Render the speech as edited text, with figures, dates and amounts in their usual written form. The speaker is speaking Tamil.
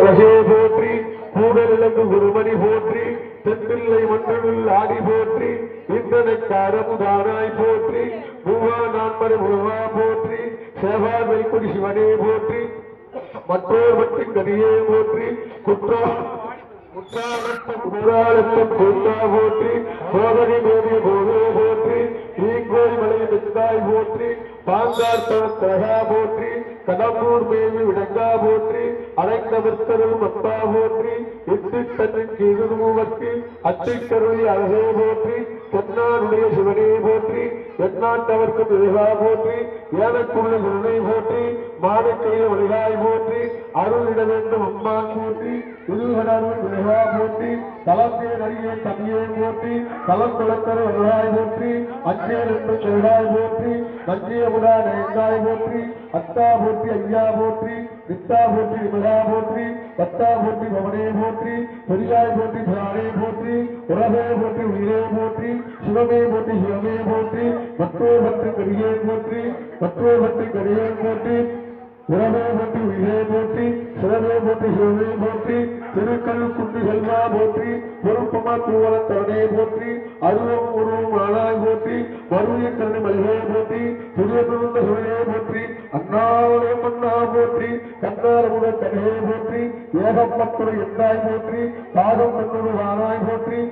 அரசே போற்றி கூடலிழந்து குருமணி போற்றி தென்பிள்ளை மண்ணில் ஆடி போற்றி இந்தனக்காரமுதானாய் போற்றி மூவா நான்மறை முருகா போற்றி சேவாதை குடி சிவனே போற்றி மற்றோர் மற்றும் கனியே போற்றி குற்றாலத்தம் பொருளா போற்றி சோதனை மேதிய போதே போற்றி ஈங்கோய் மலை மெத்தாய் போற்றி பாங்கார்த்தவத்தகா போற்றி கடம்பூர் மேவி விடங்கா போற்றி அனைத்தவர்த்தரும் மத்தா போற்றி இட்டு தன்னின் கீழுமுவற்கு அத்திக்கருளி அழகே போற்றி தென்னாடுடைய சிவனே போற்றி எந்நாட்டவர்க்கும் விருகா போற்றி ஏனக்குள்ள சிவனை போற்றி மானக்கையில் வழிகாய் போற்றி அருளிட வேண்டும் அம்மான் போற்றி இருகடருள் விருகா போற்றி தலத்தே நடிகை தனியே போற்றி தலம் குளத்தர வழிகாய் போற்றி அச்சேர் என்று செல்காய் போற்றி நஞ்சியமுடா நயங்காய் போற்றி அத்தா போற்றி ஐயா போற்றி வித்தா போற்றி விமலா போற்றி பத்தா போற்றி பவனே போற்றி பெரியாய் போற்றி பிரானே போற்றி உறவே போற்றி உயிரே போற்றி சிவமே போற்றி சிவமே போற்றி மற்றோர் பற்றி கரியே போற்றி மற்றோர் பற்றி கரியே போற்றி உறவே போற்றி உயிரே போற்றி சிவமே போற்றி சிவமே போற்றி திருக்கல் குண்டு செல்வா போற்றி பொறுப்புமா தூவலத்தவனே போற்றி அருவம் உருவம் ஆனாய் போற்றி மருவிய கருணை மலிகே போற்றி புதிய பிறந்த சிவனே போற்றி அண்ணாவளே மன்னா போற்றி கண்ணாரமுட கனியே போற்றி ஏகப்பத்துறை எந்தாய் போற்றி பாதம் கண்ணுரு ஆனாய் போற்றி